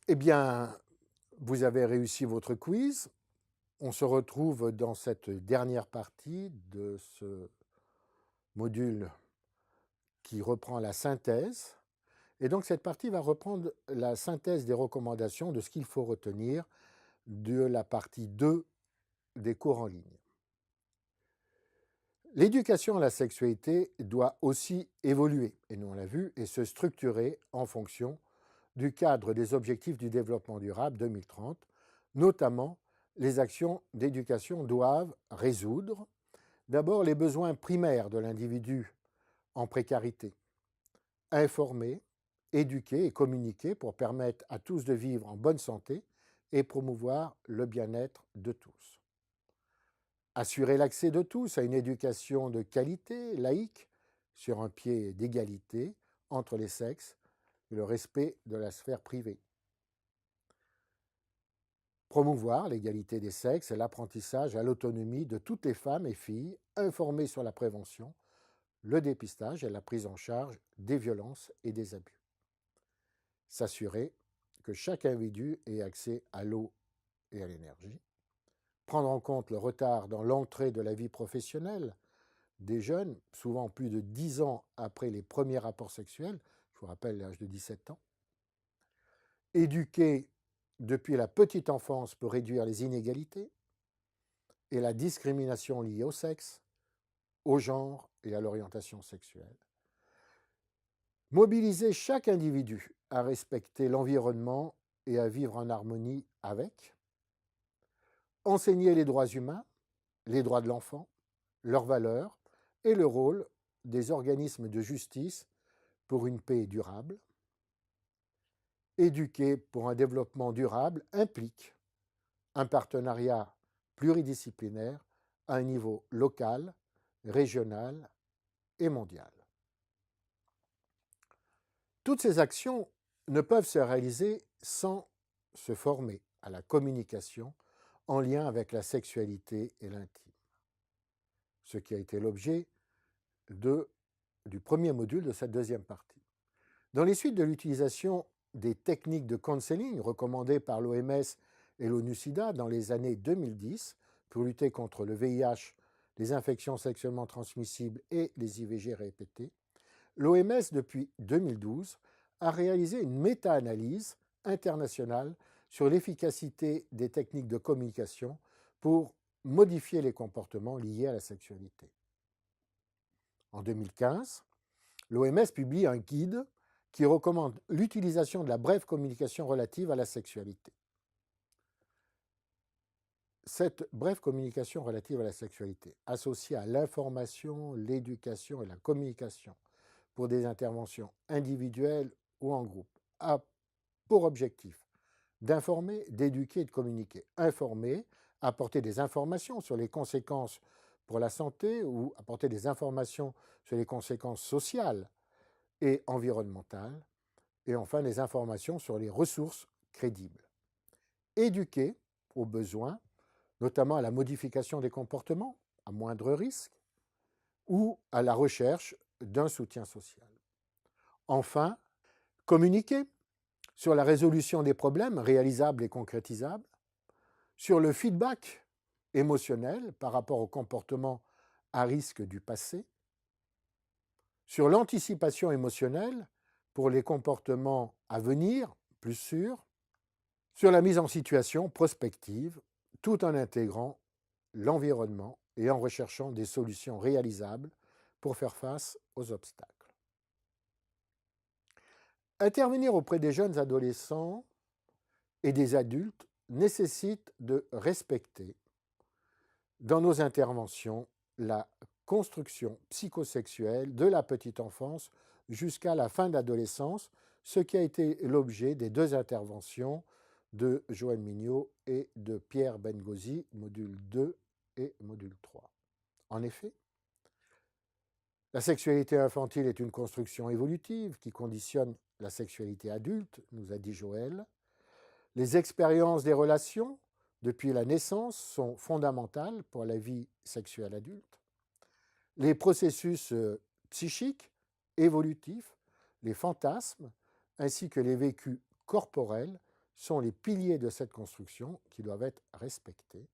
Eh bien, vous avez réussi votre quiz. On se retrouve dans cette dernière partie de ce module qui reprend la synthèse. Et donc cette partie va reprendre la synthèse des recommandations de ce qu'il faut retenir de la partie 2 des cours en ligne. L'éducation à la sexualité doit aussi évoluer, et nous on l'a vu, et se structurer en fonction du cadre des objectifs du développement durable 2030, notamment les actions d'éducation doivent résoudre d'abord les besoins primaires de l'individu en précarité, informer, éduquer et communiquer pour permettre à tous de vivre en bonne santé et promouvoir le bien-être de tous. Assurer l'accès de tous à une éducation de qualité, laïque, sur un pied d'égalité entre les sexes et le respect de la sphère privée. Promouvoir l'égalité des sexes et l'apprentissage à l'autonomie de toutes les femmes et filles, informer sur la prévention, le dépistage et la prise en charge des violences et des abus. S'assurer que chaque individu ait accès à l'eau et à l'énergie. Prendre en compte le retard dans l'entrée de la vie professionnelle des jeunes, souvent plus de 10 ans après les premiers rapports sexuels, je vous rappelle l'âge de 17 ans. Éduquer depuis la petite enfance pour réduire les inégalités et la discrimination liée au sexe, au genre et à l'orientation sexuelle. Mobiliser chaque individu à respecter l'environnement et à vivre en harmonie avec. Enseigner les droits humains, les droits de l'enfant, leurs valeurs et le rôle des organismes de justice pour une paix durable. Éduquer pour un développement durable implique un partenariat pluridisciplinaire à un niveau local, régional et mondial. Toutes ces actions ne peuvent se réaliser sans se former à la communication en lien avec la sexualité et l'intime, ce qui a été l'objet du premier module de cette deuxième partie. Dans les suites de l'utilisation des techniques de counseling recommandées par l'OMS et l'ONU-SIDA dans les années 2010 pour lutter contre le VIH, les infections sexuellement transmissibles et les IVG répétées, l'OMS, depuis 2012, a réalisé une méta-analyse internationale sur l'efficacité des techniques de communication pour modifier les comportements liés à la sexualité. En 2015, l'OMS publie un guide qui recommande l'utilisation de la brève communication relative à la sexualité. Cette brève communication relative à la sexualité, associée à l'information, l'éducation et la communication pour des interventions individuelles ou en groupe, a pour objectif d'informer, d'éduquer et de communiquer. Informer, apporter des informations sur les conséquences pour la santé ou apporter des informations sur les conséquences sociales et environnementales, et enfin des informations sur les ressources crédibles. Éduquer aux besoins, notamment à la modification des comportements à moindre risque ou à la recherche d'un soutien social. Enfin, communiquer sur la résolution des problèmes réalisables et concrétisables, sur le feedback émotionnel par rapport aux comportements à risque du passé, sur l'anticipation émotionnelle pour les comportements à venir, plus sûrs, sur la mise en situation prospective, tout en intégrant l'environnement et en recherchant des solutions réalisables pour faire face aux obstacles. Intervenir auprès des jeunes adolescents et des adultes nécessite de respecter, dans nos interventions, la construction psychosexuelle de la petite enfance jusqu'à la fin de l'adolescence, ce qui a été l'objet des deux interventions de Joël Mignot et de Pierre Bengozi, module 2 et module 3. En effet, la sexualité infantile est une construction évolutive qui conditionne la sexualité adulte, nous a dit Joël. Les expériences des relations depuis la naissance sont fondamentales pour la vie sexuelle adulte. Les processus psychiques, évolutifs, les fantasmes, ainsi que les vécus corporels sont les piliers de cette construction qui doivent être respectés.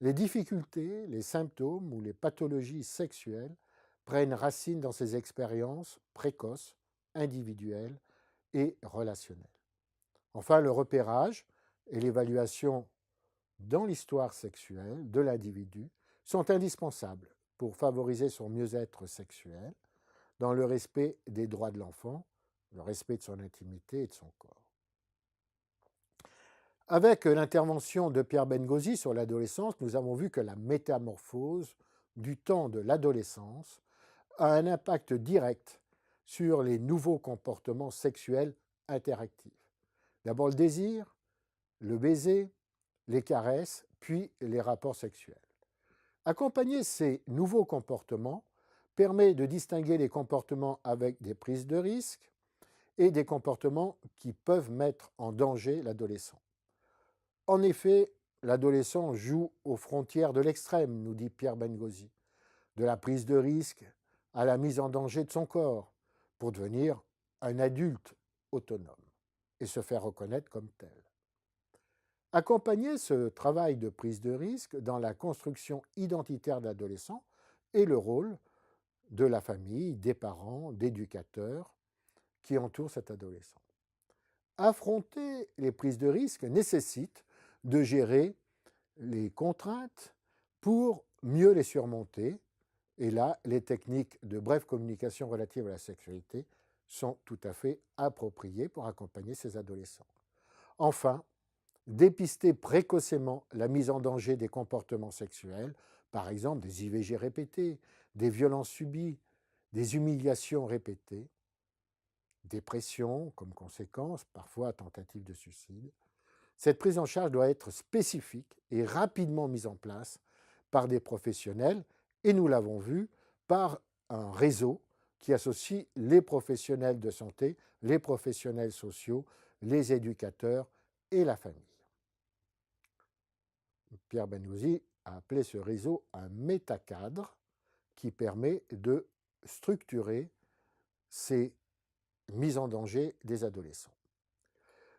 Les difficultés, les symptômes ou les pathologies sexuelles prennent racine dans ces expériences précoces, individuelles et relationnelles. Enfin, le repérage et l'évaluation dans l'histoire sexuelle de l'individu sont indispensables pour favoriser son mieux-être sexuel dans le respect des droits de l'enfant, le respect de son intimité et de son corps. Avec l'intervention de Pierre Bengozi sur l'adolescence, nous avons vu que la métamorphose du temps de l'adolescence a un impact direct sur les nouveaux comportements sexuels interactifs. D'abord le désir, le baiser, les caresses, puis les rapports sexuels. Accompagner ces nouveaux comportements permet de distinguer les comportements avec des prises de risques et des comportements qui peuvent mettre en danger l'adolescent. En effet, l'adolescent joue aux frontières de l'extrême, nous dit Pierre Bengozi, de la prise de risque à la mise en danger de son corps, pour devenir un adulte autonome et se faire reconnaître comme tel. Accompagner ce travail de prise de risque dans la construction identitaire de l'adolescent est le rôle de la famille, des parents, d'éducateurs qui entourent cet adolescent. Affronter les prises de risque nécessite de gérer les contraintes pour mieux les surmonter. Et là, les techniques de brève communication relatives à la sexualité sont tout à fait appropriées pour accompagner ces adolescents. Enfin, dépister précocement la mise en danger des comportements sexuels, par exemple des IVG répétés, des violences subies, des humiliations répétées, dépression comme conséquence, parfois tentative de suicide. Cette prise en charge doit être spécifique et rapidement mise en place par des professionnels, et nous l'avons vu, par un réseau qui associe les professionnels de santé, les professionnels sociaux, les éducateurs et la famille. Pierre Bengozi a appelé ce réseau un métacadre qui permet de structurer ces mises en danger des adolescents.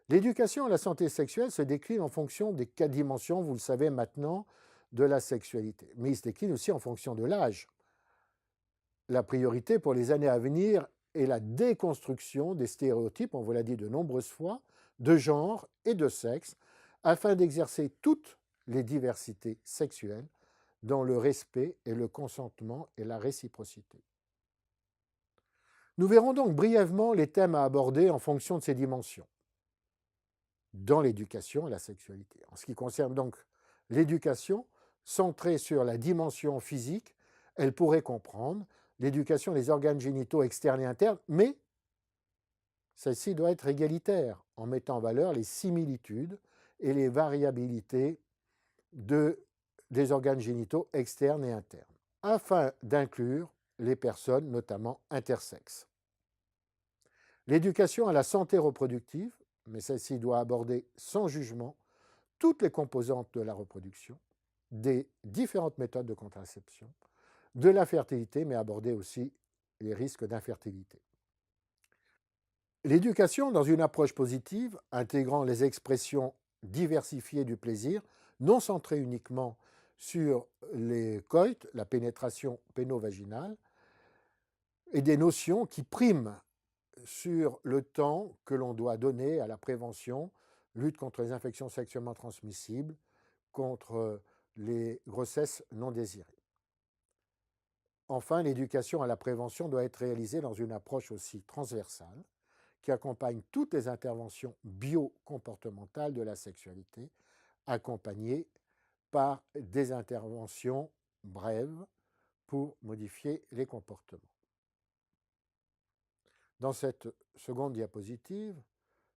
L'éducation à la santé sexuelle se décline en fonction des 4 dimensions, vous le savez maintenant, de la sexualité. Mais il se décline aussi en fonction de l'âge. La priorité pour les années à venir est la déconstruction des stéréotypes, on vous l'a dit de nombreuses fois, de genre et de sexe, afin d'exercer toutes les diversités sexuelles dans le respect et le consentement et la réciprocité. Nous verrons donc brièvement les thèmes à aborder en fonction de ces dimensions dans l'éducation à la sexualité. En ce qui concerne donc l'éducation, centrée sur la dimension physique, elle pourrait comprendre l'éducation des organes génitaux externes et internes, mais celle-ci doit être égalitaire en mettant en valeur les similitudes et les variabilités des organes génitaux externes et internes, afin d'inclure les personnes, notamment intersexes. L'éducation à la santé reproductive, mais celle-ci doit aborder sans jugement toutes les composantes de la reproduction, des différentes méthodes de contraception, de la fertilité, mais aborder aussi les risques d'infertilité. L'éducation, dans une approche positive, intégrant les expressions diversifiées du plaisir, non centrées uniquement sur les coïts, la pénétration pénovaginale, et des notions qui priment sur le temps que l'on doit donner à la prévention, lutte contre les infections sexuellement transmissibles, contre les grossesses non désirées. Enfin, l'éducation à la prévention doit être réalisée dans une approche aussi transversale qui accompagne toutes les interventions biocomportementales de la sexualité, accompagnées par des interventions brèves pour modifier les comportements. Dans cette seconde diapositive,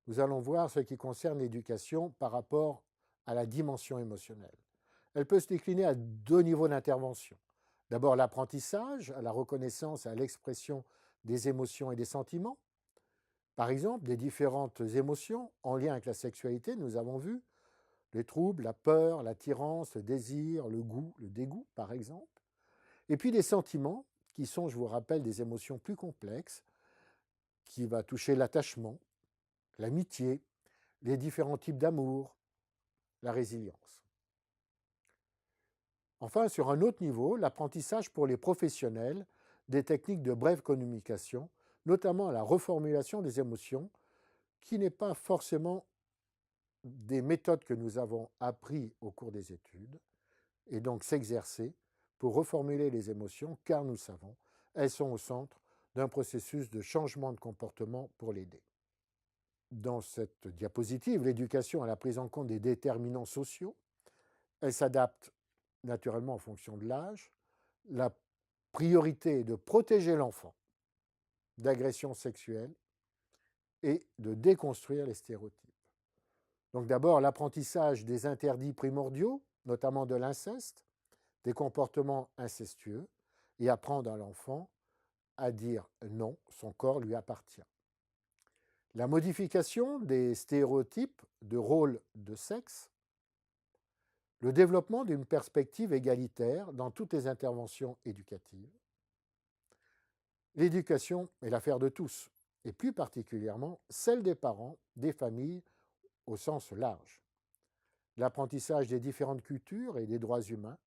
nous allons voir ce qui concerne l'éducation par rapport à la dimension émotionnelle. Elle peut se décliner à 2 niveaux d'intervention. D'abord l'apprentissage, à la reconnaissance et à l'expression des émotions et des sentiments. Par exemple, des différentes émotions en lien avec la sexualité, nous avons vu les troubles, la peur, l'attirance, le désir, le goût, le dégoût, par exemple. Et puis des sentiments qui sont, je vous rappelle, des émotions plus complexes, qui va toucher l'attachement, l'amitié, les différents types d'amour, la résilience. Enfin, sur un autre niveau, l'apprentissage pour les professionnels des techniques de brève communication, notamment la reformulation des émotions, qui n'est pas forcément des méthodes que nous avons apprises au cours des études, et donc s'exercer pour reformuler les émotions, car nous savons, elles sont au centre d'un processus de changement de comportement pour l'aider. Dans cette diapositive, l'éducation à la prise en compte des déterminants sociaux, elle s'adapte naturellement en fonction de l'âge. La priorité est de protéger l'enfant d'agressions sexuelles et de déconstruire les stéréotypes. Donc d'abord, l'apprentissage des interdits primordiaux, notamment de l'inceste, des comportements incestueux, et apprendre à l'enfant à dire non, son corps lui appartient. La modification des stéréotypes de rôle de sexe, le développement d'une perspective égalitaire dans toutes les interventions éducatives. L'éducation est l'affaire de tous, et plus particulièrement celle des parents, des familles au sens large. L'apprentissage des différentes cultures et des droits humains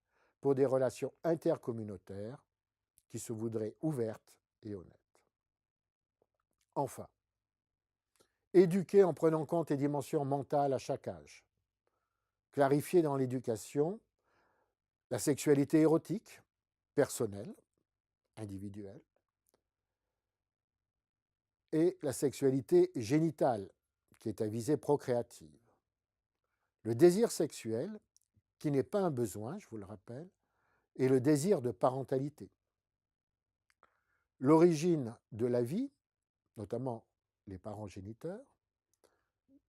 pour des relations intercommunautaires qui se voudraient ouvertes et honnêtes. Enfin, éduquer en prenant en compte les dimensions mentales à chaque âge. Clarifier dans l'éducation la sexualité érotique, personnelle, individuelle, et la sexualité génitale, qui est à visée procréative. Le désir sexuel, qui n'est pas un besoin, je vous le rappelle, et le désir de parentalité. L'origine de la vie, notamment les parents géniteurs,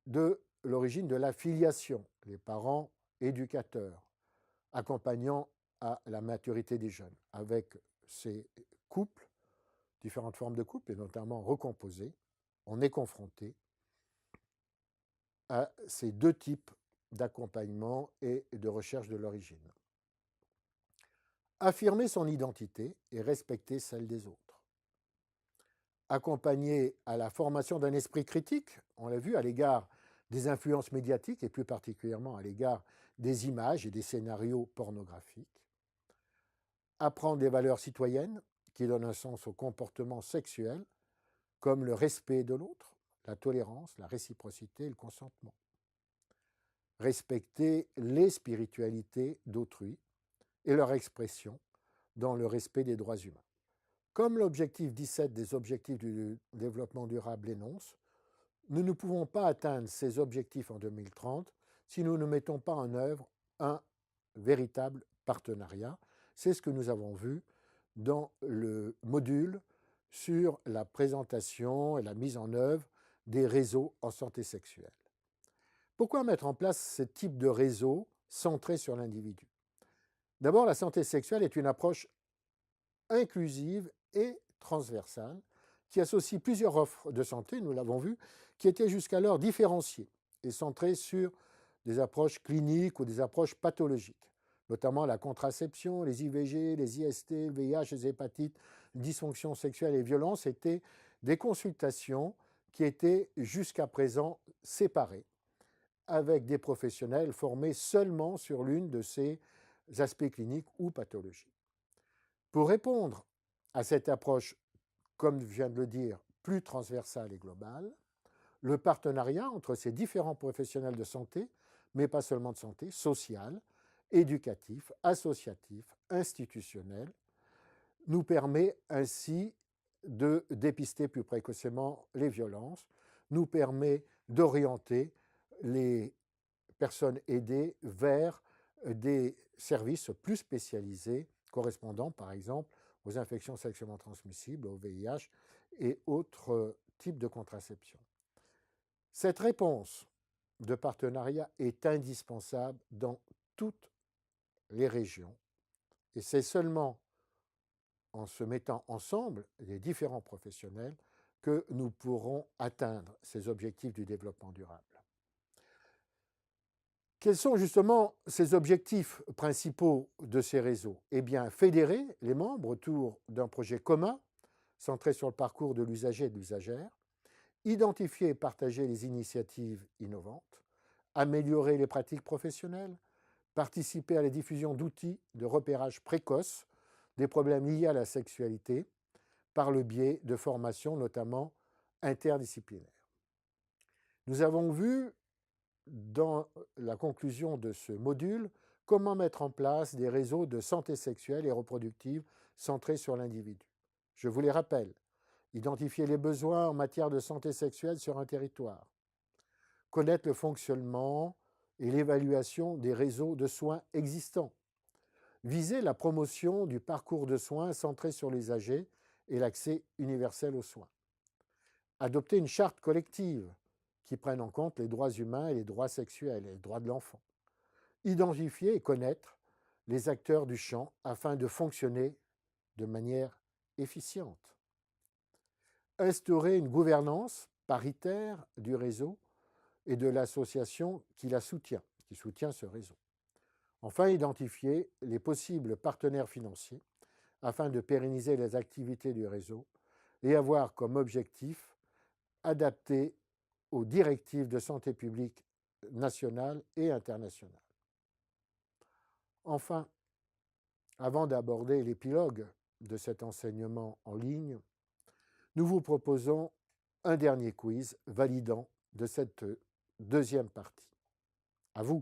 de l'origine de la filiation, les parents éducateurs, accompagnant à la maturité des jeunes, avec ces couples, différentes formes de couples, et notamment recomposés, on est confronté à ces deux types d'accompagnement et de recherche de l'origine. Affirmer son identité et respecter celle des autres. Accompagner à la formation d'un esprit critique, on l'a vu, à l'égard des influences médiatiques et plus particulièrement à l'égard des images et des scénarios pornographiques. Apprendre des valeurs citoyennes qui donnent un sens au comportement sexuel, comme le respect de l'autre, la tolérance, la réciprocité et le consentement. Respecter les spiritualités d'autrui et leur expression dans le respect des droits humains. Comme l'objectif 17 des objectifs du développement durable l'énonce, nous ne pouvons pas atteindre ces objectifs en 2030 si nous ne mettons pas en œuvre un véritable partenariat. C'est ce que nous avons vu dans le module sur la présentation et la mise en œuvre des réseaux en santé sexuelle. Pourquoi mettre en place ce type de réseau centré sur l'individu? D'abord, la santé sexuelle est une approche inclusive et transversale qui associe plusieurs offres de santé, nous l'avons vu, qui étaient jusqu'alors différenciées et centrées sur des approches cliniques ou des approches pathologiques, notamment la contraception, les IVG, les IST, le VIH, les hépatites, les dysfonctions sexuelles et violences étaient des consultations qui étaient jusqu'à présent séparées, avec des professionnels formés seulement sur l'une de ces aspects cliniques ou pathologiques. Pour répondre à cette approche, comme je viens de le dire, plus transversale et globale, le partenariat entre ces différents professionnels de santé, mais pas seulement de santé, social, éducatif, associatif, institutionnel, nous permet ainsi de dépister plus précocement les violences, nous permet d'orienter les personnes aidées vers des services plus spécialisés correspondant par exemple aux infections sexuellement transmissibles, au VIH et autres types de contraception. Cette réponse de partenariat est indispensable dans toutes les régions et c'est seulement en se mettant ensemble, les différents professionnels, que nous pourrons atteindre ces objectifs du développement durable. Quels sont justement ces objectifs principaux de ces réseaux? Eh bien, fédérer les membres autour d'un projet commun centré sur le parcours de l'usager et de l'usagère identifier et partager les initiatives innovantes, améliorer les pratiques professionnelles, participer à la diffusion d'outils de repérage précoce des problèmes liés à la sexualité par le biais de formations notamment interdisciplinaires. Nous avons vu dans la conclusion de ce module comment mettre en place des réseaux de santé sexuelle et reproductive centrés sur l'individu. Je vous les rappelle: identifier les besoins en matière de santé sexuelle sur un territoire, connaître le fonctionnement et l'évaluation des réseaux de soins existants, viser la promotion du parcours de soins centré sur les âgés et l'accès universel aux soins, adopter une charte collective qui prenne en compte les droits humains et les droits sexuels et les droits de l'enfant, identifier et connaître les acteurs du champ afin de fonctionner de manière efficiente, instaurer une gouvernance paritaire du réseau et de l'association qui soutient ce réseau. Enfin, identifier les possibles partenaires financiers afin de pérenniser les activités du réseau et avoir comme objectif adapté aux directives de santé publique nationales et internationales. Enfin, avant d'aborder l'épilogue de cet enseignement en ligne, nous vous proposons un dernier quiz validant de cette deuxième partie. À vous.